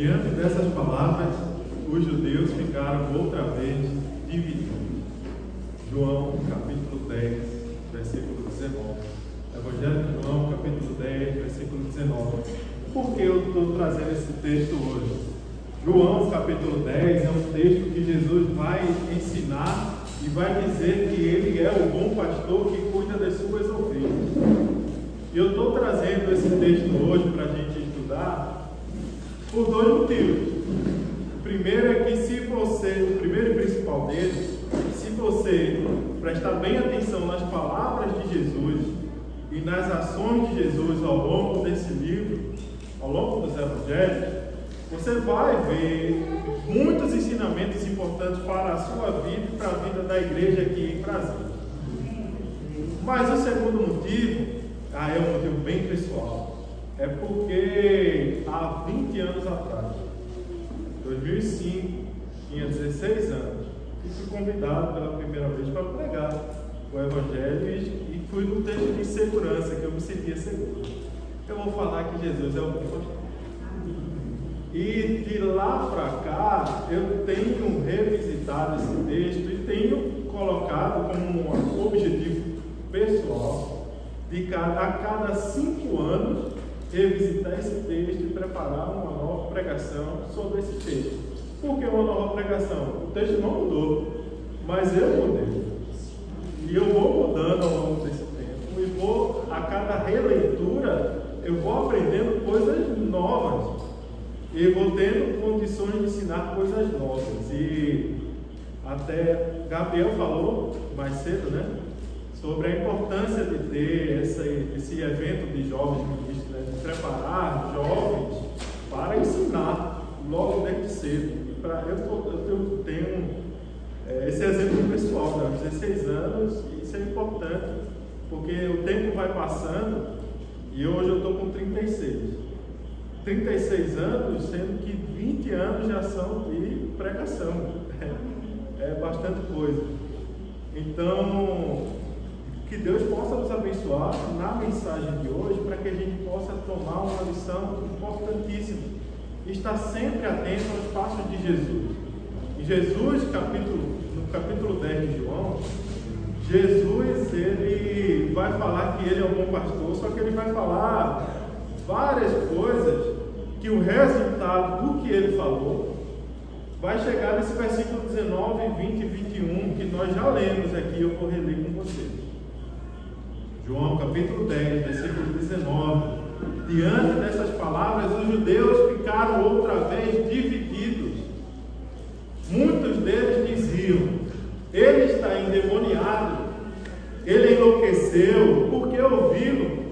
Diante dessas palavras, os judeus ficaram outra vez divididos. João, capítulo 10, versículo 19. Evangelho de João, capítulo 10, versículo 19. Por que eu estou trazendo esse texto hoje? João, capítulo 10, é um texto que Jesus vai ensinar e vai dizer que ele é o bom pastor que cuida das suas ovelhas. E eu estou trazendo esse texto hoje para a gente estudar por dois motivos. O primeiro é que o primeiro e principal deles, se você prestar bem atenção nas palavras de Jesus e nas ações de Jesus ao longo desse livro, ao longo dos evangelhos, você vai ver muitos ensinamentos importantes para a sua vida e para a vida da igreja aqui em Brasília. Mas o segundo motivo, é um motivo bem pessoal, é porque há 20 anos atrás, 2005, tinha 16 anos, e fui convidado pela primeira vez para pregar o Evangelho e fui num texto de segurança, que eu me sentia seguro. Eu vou falar que Jesus é o bom pastor. E de lá para cá, eu tenho revisitado esse texto e tenho colocado como um objetivo pessoal de a cada 5 anos revisitar esse texto e preparar uma nova pregação sobre esse texto. Por que uma nova pregação? O texto não mudou, mas eu mudei. E eu vou mudando ao longo desse tempo. E a cada releitura, eu vou aprendendo coisas novas. E vou tendo condições de ensinar coisas novas. E até Gabriel falou mais cedo, né? Sobre a importância de ter esse evento de jovens ministros, né? De preparar jovens para ensinar logo desde cedo. Eu tenho esse exemplo pessoal, né? 16 anos, e isso é importante, porque o tempo vai passando e hoje eu estou com 36. 36 anos, sendo que 20 anos já são de pregação. É bastante coisa. Então, que Deus possa nos abençoar na mensagem de hoje, para que a gente possa tomar uma lição importantíssima. Estar sempre atento aos passos de Jesus. E Jesus, no capítulo 10 de João, Jesus, ele vai falar que ele é o bom pastor, só que ele vai falar várias coisas que o resultado do que ele falou vai chegar nesse versículo 19, 20 e 21, que nós já lemos aqui, eu vou reler com vocês. João capítulo 10, versículo 19. Diante dessas palavras, os judeus ficaram outra vez divididos. Muitos deles diziam: ele está endemoniado, ele enlouqueceu, por que ouvi-lo?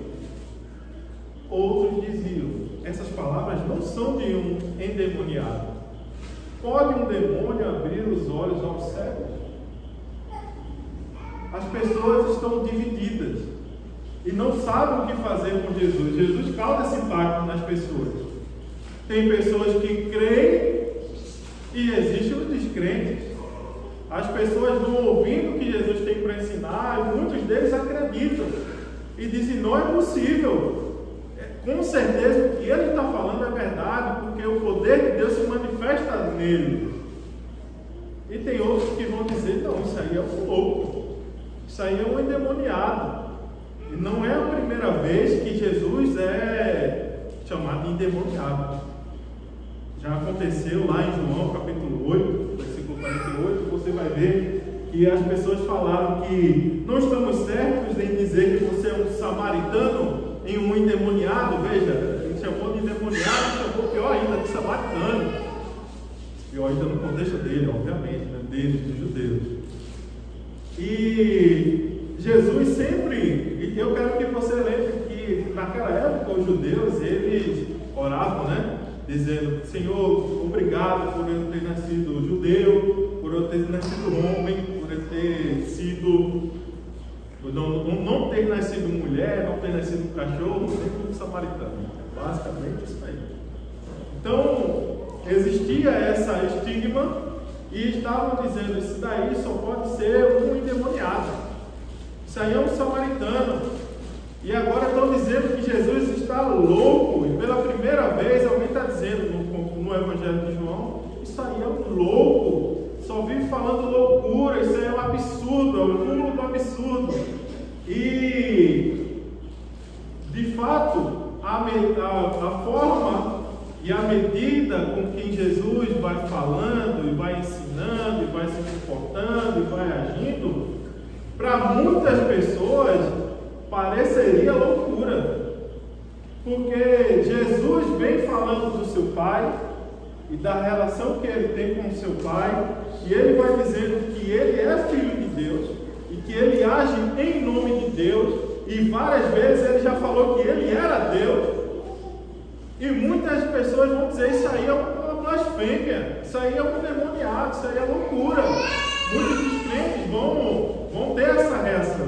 Outros diziam: essas palavras não são de um endemoniado. Pode um demônio abrir os olhos aos cegos? As pessoas estão divididas e não sabem o que fazer com Jesus. Jesus causa esse impacto nas pessoas. Tem pessoas que creem e existem os descrentes. As pessoas vão ouvindo o que Jesus tem para ensinar e muitos deles acreditam e dizem: não é possível. Com certeza o que ele está falando é verdade, porque o poder de Deus se manifesta nele. E tem outros que vão dizer: não, isso aí é um louco, isso aí é um endemoniado. E não é a primeira vez que Jesus é chamado de endemoniado. Já aconteceu lá em João capítulo 8, versículo 48, você vai ver que as pessoas falaram que não estamos certos em dizer que você é um samaritano em um endemoniado. Veja, ele chamou de endemoniado, chamou pior ainda de samaritano. Pior ainda no contexto dele, obviamente, né? Deles, dos judeus. E Jesus sempre, e eu quero que você lembre que naquela época os judeus, eles oravam, né? Dizendo: Senhor, obrigado por eu ter nascido judeu, por eu ter nascido homem, por eu ter sido... Não ter nascido mulher, não ter nascido cachorro, nem como samaritano. Basicamente isso aí. Então, existia essa estigma e estavam dizendo: isso daí só pode ser um endemoniado. Isso aí é um samaritano. E agora estão dizendo que Jesus está louco. E pela primeira vez alguém está dizendo no no Evangelho de João, isso aí é um louco, só vive falando loucura, isso aí é um absurdo, é o cúmulo do absurdo. E, de fato, a forma e a medida com que Jesus vai falando, e vai ensinando, e vai se comportando, e vai agindo, para muitas pessoas pareceria loucura. Porque Jesus vem falando do seu Pai e da relação que ele tem com o seu Pai, e ele vai dizendo que ele é filho de Deus e que ele age em nome de Deus, e várias vezes ele já falou que ele era Deus, e muitas pessoas vão dizer: isso aí é uma blasfêmia, isso aí é um demoniado, isso aí é loucura. Muitos dos crentes vão ter essa reação.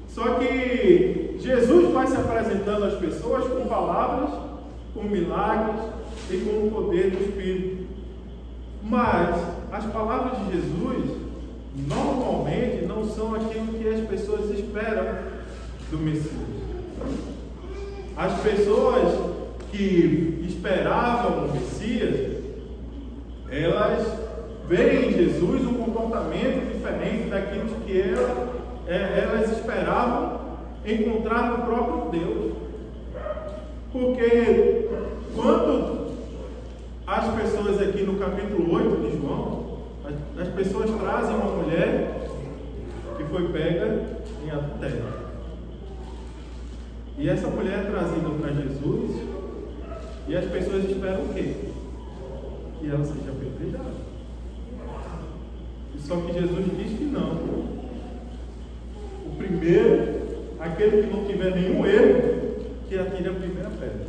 Só que Jesus vai se apresentando às pessoas com palavras, com milagres e com o poder do Espírito. Mas as palavras de Jesus normalmente não são aquilo que as pessoas esperam do Messias. As pessoas que esperavam o Messias, elas veem em Jesus um comportamento diferente daquilo que elas esperavam encontrar no próprio Deus. Porque quando as pessoas aqui no capítulo 8 de João, as pessoas trazem uma mulher que foi pega em adultério. E essa mulher é trazida para Jesus, e as pessoas esperam o quê? Que ela seja apedrejada. Só que Jesus diz que não. O primeiro, aquele que não tiver nenhum erro, que atire a primeira pedra.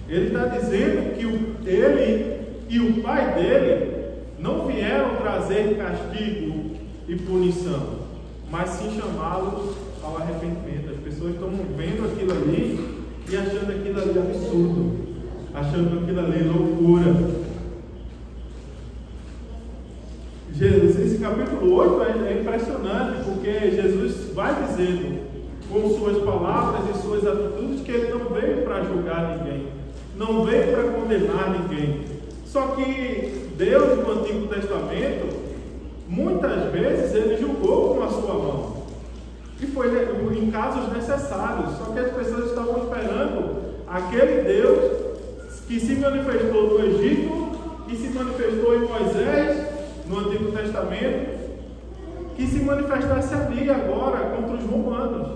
Ele está dizendo que ele e o pai dele não vieram trazer castigo e punição, mas sim chamá-los ao arrependimento. As pessoas estão vendo aquilo ali e achando aquilo ali absurdo, achando aquilo ali loucura. Esse capítulo 8 é impressionante, porque Jesus vai dizendo com suas palavras e suas atitudes que ele não veio para julgar ninguém, não veio para condenar ninguém. Só que Deus, no Antigo Testamento, muitas vezes ele julgou com a sua mão, e foi em casos necessários. Só que as pessoas estavam esperando aquele Deus que se manifestou no Egito, que se manifestou em Moisés no Antigo Testamento, que se manifestasse ali agora contra os romanos.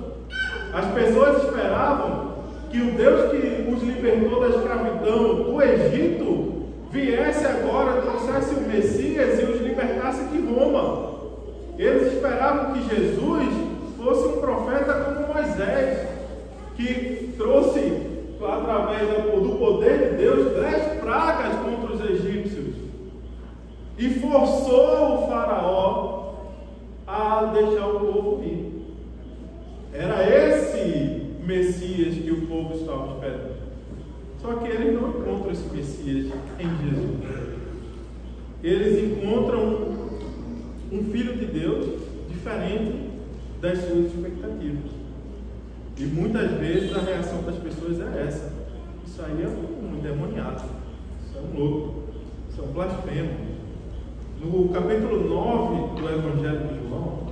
As pessoas esperavam que o Deus que os libertou da escravidão do Egito viesse agora, trouxesse o Messias e os libertasse de Roma. Eles esperavam que Jesus fosse um profeta como Moisés, que trouxe, através do poder de Deus, 10 pragas contra os egípcios e forçou o faraó a deixar o povo ir. Era esse Messias que o povo estava esperando. Só que eles não encontram esse Messias em Jesus. Eles encontram um filho de Deus diferente das suas expectativas. E muitas vezes a reação das pessoas é essa: isso aí é um endemoniado, isso é um louco, isso é um blasfemo. No capítulo 9 do Evangelho de João,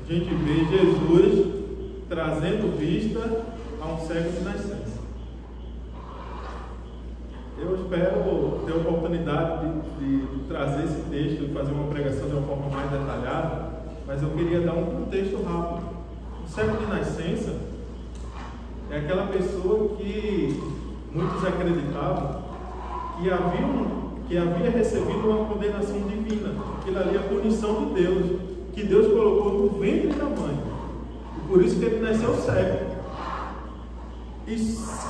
a gente vê Jesus trazendo vista a um cego de nascença. Eu espero ter a oportunidade de trazer esse texto e fazer uma pregação de uma forma mais detalhada, mas eu queria dar um contexto rápido. O cego de nascença é aquela pessoa que muitos acreditavam que havia recebido uma condenação divina. Aquilo ali é a punição de Deus, que Deus colocou no ventre da mãe, e por isso que ele nasceu cego. E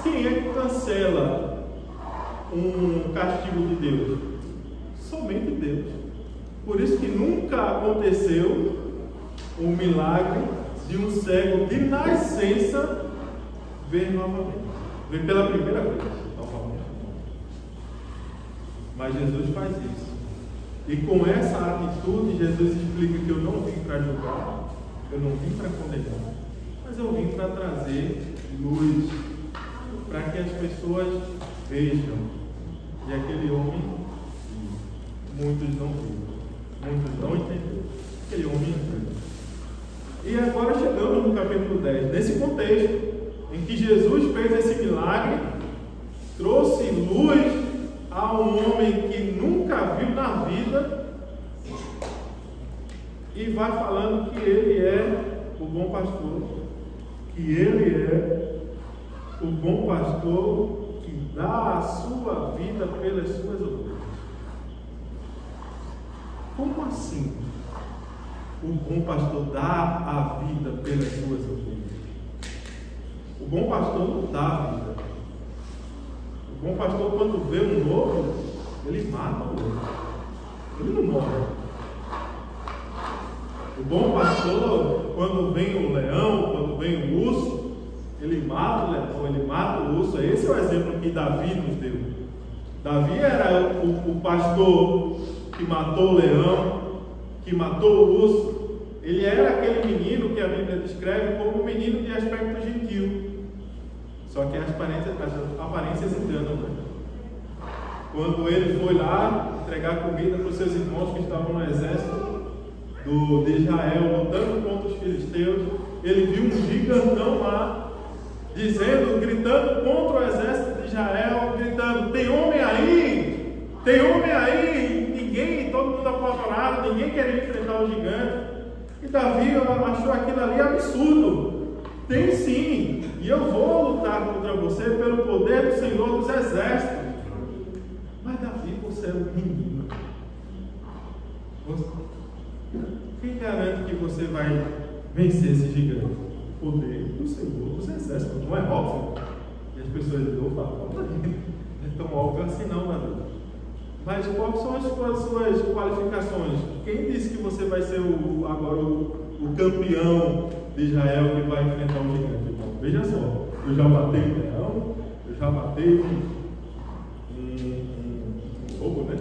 quem é que cancela um castigo de Deus? Somente Deus. Por isso que nunca aconteceu o milagre de um cego de nascença ver novamente, ver pela primeira vez novamente. Mas Jesus faz isso. E com essa atitude, Jesus explica que eu não vim para julgar, eu não vim para condenar, mas eu vim para trazer luz, para que as pessoas vejam E aquele homem, muitos não viram, muitos não entenderam. Aquele homem entendeu. E agora chegamos no capítulo 10, nesse contexto em que Jesus fez esse milagre, trouxe luz a um homem que nunca viu na vida, e vai falando que ele é o bom pastor, que ele é o bom pastor que dá a sua vida pelas suas ovelhas. Como assim? O bom pastor dá a vida pelas suas ovelhas. O bom pastor não dá a vida. O bom pastor, quando vê um lobo, ele mata o lobo. Ele não morre. O bom pastor, quando vem um leão, quando vem um urso, ele mata o leão, ele mata o urso. Esse é o exemplo que Davi nos deu. Davi era o pastor que matou o leão, que matou o urso. Ele era aquele menino que a Bíblia descreve como um menino de aspecto gentil. Só que as aparências enganam, né? Quando ele foi lá entregar comida para os seus irmãos que estavam no exército de Israel, lutando contra os filisteus, ele viu um gigantão lá, gritando contra o exército de Israel, gritando: tem homem aí? Tem homem aí? Ninguém, todo mundo apavorado, ninguém queria enfrentar o gigante. E Davi achou aquilo ali absurdo. Tem sim, e eu vou lutar contra você pelo poder do Senhor dos Exércitos. Mas Davi, você é um menino. Quem garante que você vai vencer esse gigante? O poder do Senhor dos Exércitos. Não é óbvio? E as pessoas dizem: opa, não é tão óbvio assim não, Davi. Mas quais são as suas qualificações? Quem disse que você vai ser agora o campeão de Israel que vai enfrentar o gigante? Bom, veja só, eu já matei um leão, eu já matei um lobo, né?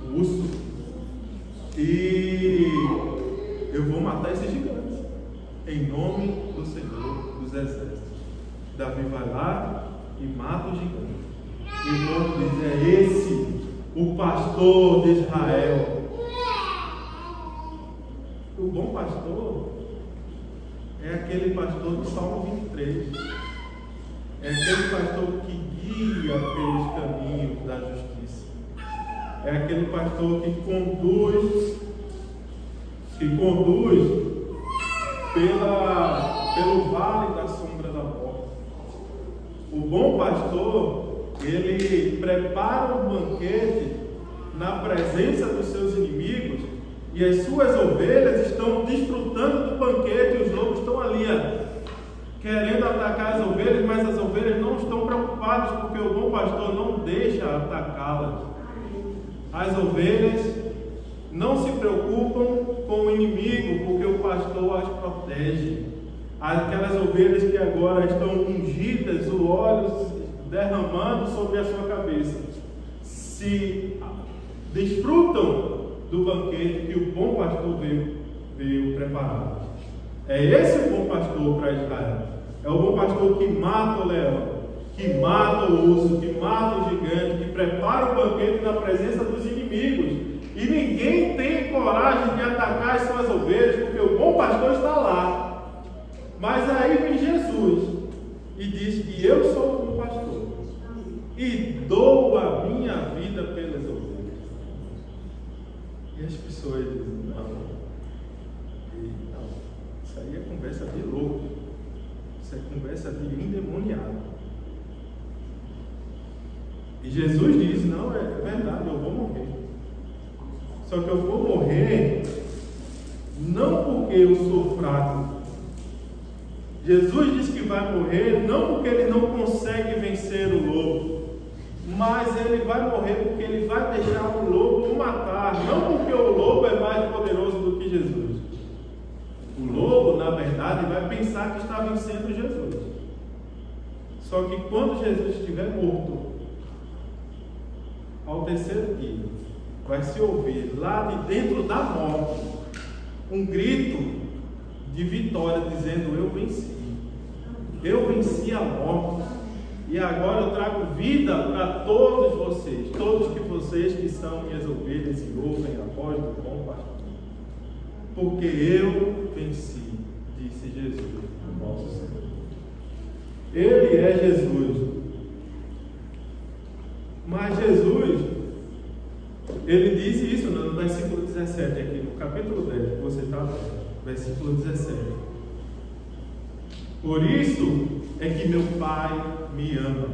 Um urso, e eu vou matar esse gigante em nome do Senhor dos Exércitos. Davi vai lá e mata o gigante. E o povo diz: é esse o pastor de Israel. O bom pastor é aquele pastor do Salmo 23. É aquele pastor que guia pelos caminhos da justiça. É aquele pastor que conduz pelo vale da sombra da morte. O bom pastor, ele prepara um banquete na presença dos seus inimigos, e as suas ovelhas estão desfrutando do banquete, e os lobos estão ali, querendo atacar as ovelhas, mas as ovelhas não estão preocupadas, porque o bom pastor não deixa atacá-las. As ovelhas não se preocupam com o inimigo, porque o pastor as protege. Aquelas ovelhas que agora estão ungidas, o óleo derramando sobre a sua cabeça, se desfrutam do banquete que o bom pastor veio preparar. É esse o bom pastor para Israel. É o bom pastor que mata o leão, que mata o urso, que mata o gigante, que prepara o banquete na presença dos inimigos. E ninguém tem coragem de atacar as suas ovelhas, porque o bom pastor está lá. Mas aí vem Jesus e diz que eu sou o bom pastor e dou a minha vida pelas ovelhas. E as pessoas dizem: não, isso aí é conversa de louco, isso é conversa de endemoniado. E Jesus diz: não, é verdade, eu vou morrer. Só que eu vou morrer não porque eu sou fraco. Jesus diz que vai morrer não porque ele não consegue vencer o lobo, mas ele vai morrer porque ele vai deixar o lobo o matar, não porque o lobo é mais poderoso do que Jesus. O lobo, na verdade, vai pensar que está vencendo Jesus. Só que quando Jesus estiver morto, ao terceiro dia, vai se ouvir lá de dentro da morte um grito de vitória, dizendo: eu venci a morte, E agora eu trago vida para todos vocês que são minhas ovelhas e ouvem a voz do bom pastor. Porque eu venci, disse Jesus, o nosso Senhor. Ele é Jesus. Mas Jesus, ele disse isso no versículo 17 aqui, no capítulo 10, que você está vendo, versículo 17. Por isso é que meu Pai me ama,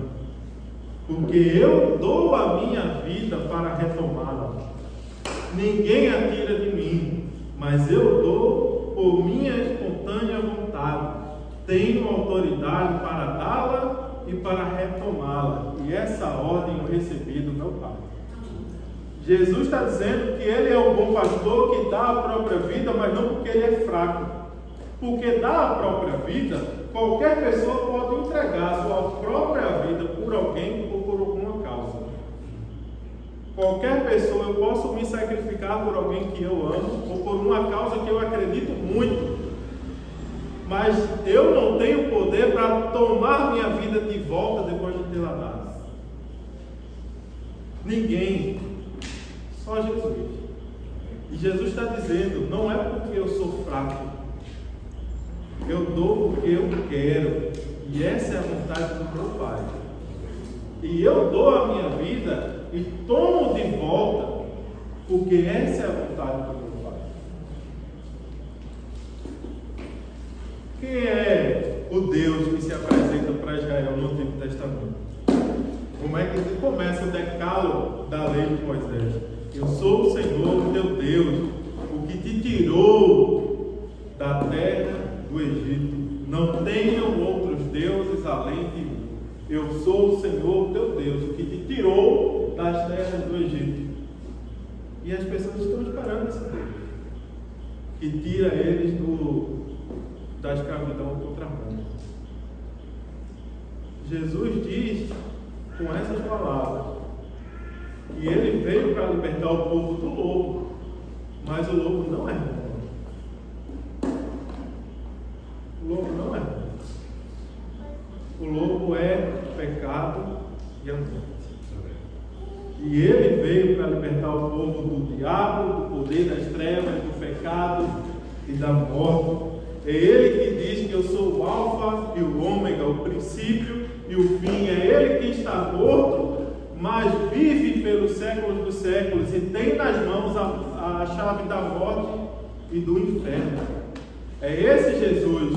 porque eu dou a minha vida para retomá-la. Ninguém a tira de mim, mas eu dou por minha espontânea vontade. Tenho autoridade para dá-la e para retomá-la. E essa ordem eu recebi do meu Pai. Jesus está dizendo que Ele é o bom pastor que dá a própria vida, mas não porque Ele é fraco. Porque dar a própria vida, qualquer pessoa pode entregar a sua própria vida por alguém ou por alguma causa. Qualquer pessoa, eu posso me sacrificar por alguém que eu amo ou por uma causa que eu acredito muito. Mas eu não tenho poder para tomar minha vida de volta depois de tê-la dado. Ninguém. Só Jesus. E Jesus está dizendo, não é porque eu sou fraco. Eu dou porque eu quero. E essa é a vontade do meu Pai. E eu dou a minha vida e tomo de volta, porque essa é a vontade do meu Pai. Quem é o Deus que se apresenta para Israel no Antigo Testamento? Como é que começa o decálogo da lei de Moisés? Eu sou o Senhor, teu Deus, o que te tirou da terra do Egito. Não tenham outros deuses além de mim. Eu sou o Senhor, teu Deus, o que te tirou das terras do Egito. E as pessoas estão esperando esse Deus que tira eles da escravidão contra a mão. Jesus diz com essas palavras que ele veio para libertar o povo do lobo, mas o lobo não é bom. O lobo não é bom. O lobo é pecado e a morte. E ele veio para libertar o povo do diabo, do poder das trevas, do pecado e da morte. É ele que diz que eu sou o alfa e o ômega, o princípio e o fim. É ele que está morto, mas vive pelos séculos dos séculos e tem nas mãos a chave da morte e do inferno. É esse Jesus,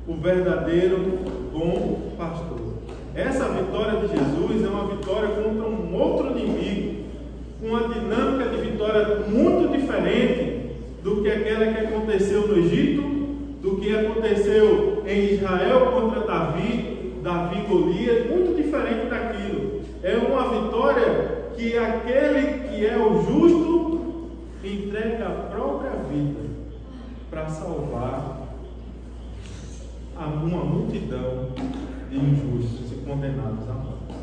o verdadeiro bom pastor. Essa vitória de Jesus é uma vitória contra um outro inimigo, com uma dinâmica de vitória muito diferente do que aquela que aconteceu no Egito, do que aconteceu em Israel contra Davi e Golias, muito diferente daquilo. É uma vitória que aquele que é o justo entrega a própria vida para salvar uma multidão de injustos e condenados à morte.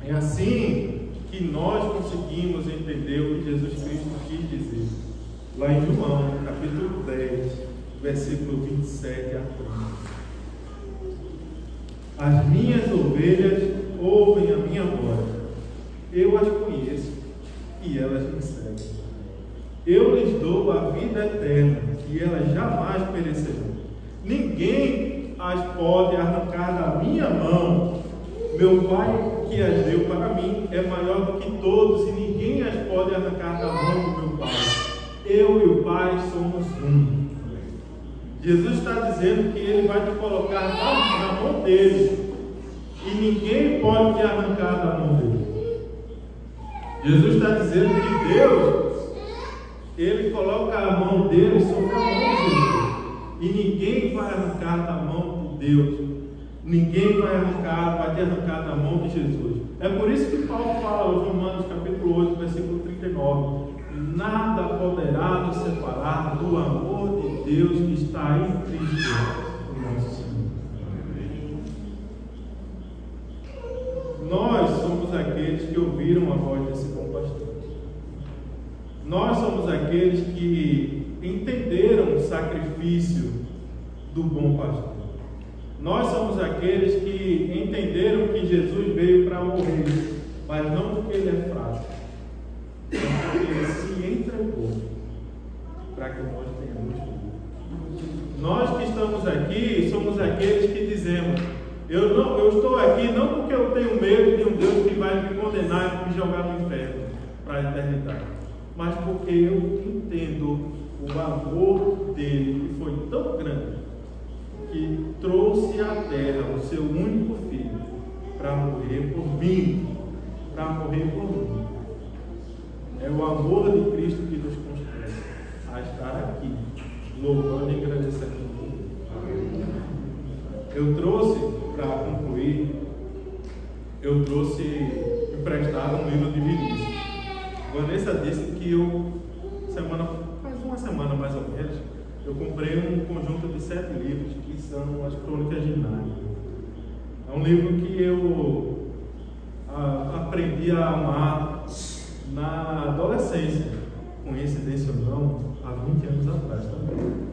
É assim que nós conseguimos entender o que Jesus Cristo quis dizer. Lá em João, capítulo 10, versículo 27 a 30. As minhas ovelhas ouvem a minha voz. Eu as conheço e elas me seguem. Eu lhes dou a vida eterna e elas jamais perecerão. Ninguém as pode arrancar da minha mão. Meu Pai que as deu para mim é maior do que todos e ninguém as pode arrancar da mão do meu Pai. Eu e o Pai somos um. Jesus está dizendo que Ele vai te colocar na mão dele e ninguém pode te arrancar da mão dele. Jesus está dizendo que Deus, Ele coloca a mão dele sobre a mão dele e ninguém vai arrancar da mão de Deus. Ninguém vai te arrancar da mão de Jesus. É por isso que Paulo fala aos Romanos capítulo 8, versículo 39. Nada poderá nos separar do amor de Deus que está em Cristo, o nosso Senhor. Nós somos aqueles que ouviram a voz desse bom pastor. Nós somos aqueles que entenderam o sacrifício do bom pastor. Nós somos aqueles que entenderam que Jesus veio para morrer, mas não porque ele é fraco, mas porque ele se entregou para que nós tenhamos vida. Nós que estamos aqui somos aqueles que dizemos: eu estou aqui não porque eu tenho medo de um Deus que vai me condenar e me jogar no inferno para a eternidade, mas porque eu entendo o amor dele, que foi tão grande, que trouxe à terra o seu único filho para morrer por mim, para morrer por mim. É o amor de Cristo que nos constrange a estar aqui, louvando e agradecendo a Deus. Eu trouxe, para concluir, eu trouxe emprestado um livro de Vinícius. Vanessa disse que faz uma semana mais ou menos, eu comprei um conjunto de 7 livros que são as Crônicas de Nárnia. É um livro que eu aprendi a amar na adolescência, coincidência ou não, há 20 anos atrás também.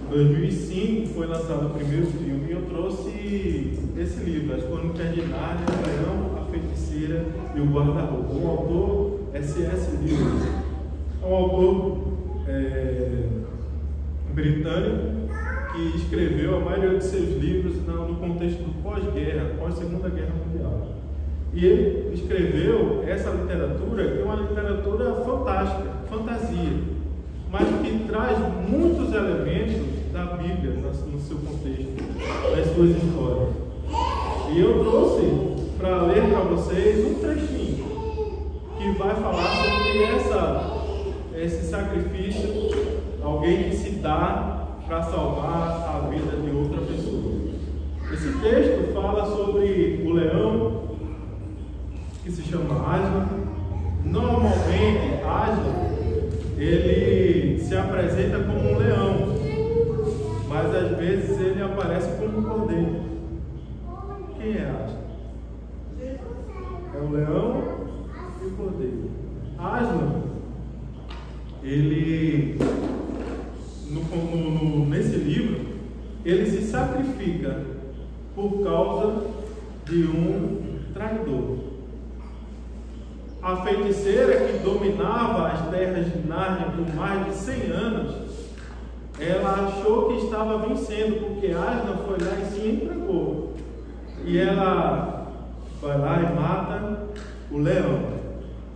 Em 2005 foi lançado o primeiro filme e eu trouxe esse livro, As Crônicas de Nárnia, o Leão, a Feiticeira e o Guarda-Roupa. O autor é C.S. Lewis, é um autor britânico que escreveu a maioria de seus livros no contexto do pós-guerra, pós-Segunda Guerra Mundial. E ele escreveu essa literatura, que é uma literatura fantástica, fantasia, mas que traz muitos elementos da Bíblia no seu contexto, das suas histórias. E eu trouxe para ler para vocês um trechinho que vai falar sobre esse sacrifício, alguém que se dá para salvar a vida de outra pessoa. Esse texto fala sobre o leão, que se chama Aslan. Normalmente, Aslan, ele se apresenta como um leão, mas às vezes ele aparece como um cordeiro. Quem é Aslan? É o leão e o cordeiro. Aslan, ele, nesse livro, ele se sacrifica por causa de um traidor. A feiticeira que dominava as terras de Nárnia por mais de 100 anos, ela achou que estava vencendo, porque Aslan foi lá e se entregou. E ela vai lá e mata o leão,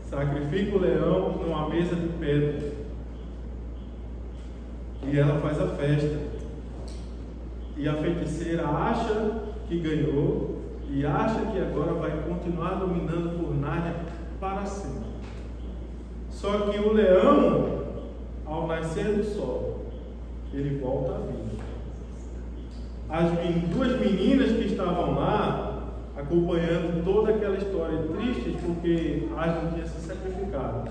sacrifica o leão numa mesa de pedra. E ela faz a festa. E a feiticeira acha que ganhou e acha que agora vai continuar dominando por Nárnia para sempre. Só que o leão, ao nascer do sol, ele volta à vida. As duas meninas que estavam lá, acompanhando toda aquela história tristes, porque Aslan tinha se sacrificado,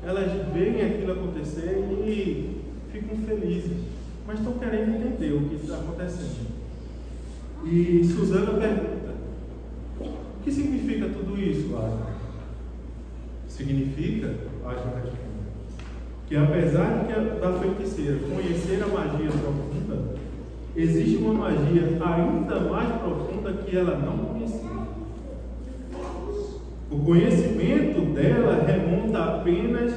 elas veem aquilo acontecer e ficam felizes, mas estão querendo entender o que está acontecendo. E Susana pergunta: o que significa tudo isso, Aslan? Significa, Aslan responde, que apesar da feiticeira conhecer a magia profunda, existe uma magia ainda mais profunda que ela não conhecia. O conhecimento dela remonta apenas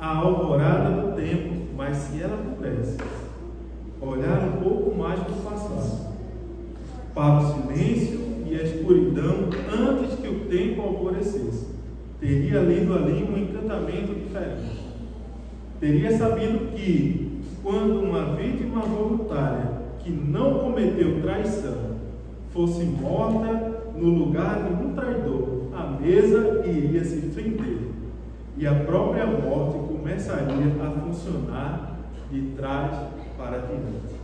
à alvorada do tempo, mas se ela pudesse olhar um pouco mais do passado, para o silêncio e a escuridão antes que o tempo alvorecesse, teria lido ali um encantamento diferente. Teria sabido que, quando uma vítima voluntária que não cometeu traição fosse morta no lugar de um traidor, a mesa iria se fender e a própria morte começaria a funcionar de trás para diante.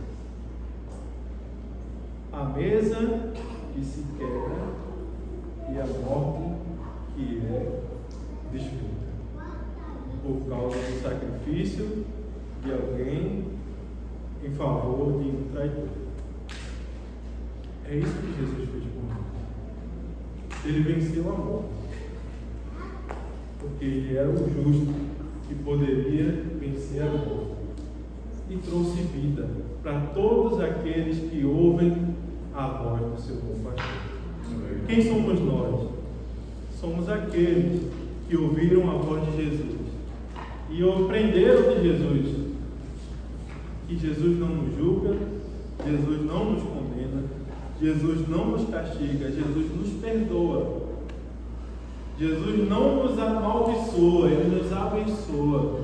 A mesa que se quebra e a morte que é desfeita por causa do sacrifício de alguém em favor de um traidor. É isso que Jesus fez por nós. Ele venceu a morte, porque ele era o justo que poderia vencer a morte. e trouxe vida para todos aqueles que ouvem a voz do seu bom pastor. Quem somos nós? Somos aqueles que ouviram a voz de Jesus e aprenderam de Jesus que Jesus não nos julga, Jesus não nos condena, Jesus não nos castiga, Jesus nos perdoa. Jesus não nos amaldiçoa, Ele nos abençoa.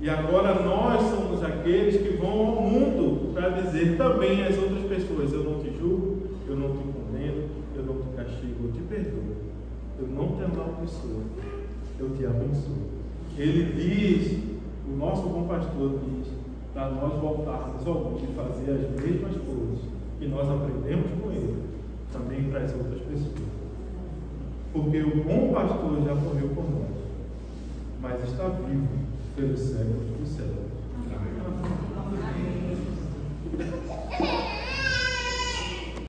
E agora nós somos aqueles que vão ao mundo para dizer também às outras pessoas: eu não te julgo, eu não te condeno, eu não te castigo, eu te perdoo, eu não te amaldiçoo, eu te abençoo. Ele diz, o nosso bom pastor diz, para nós voltarmos ao mundo e fazer as mesmas coisas que nós aprendemos com Ele, também para as outras pessoas. Porque o bom pastor já morreu por nós, mas está vivo pelos séculos dos séculos. Amém.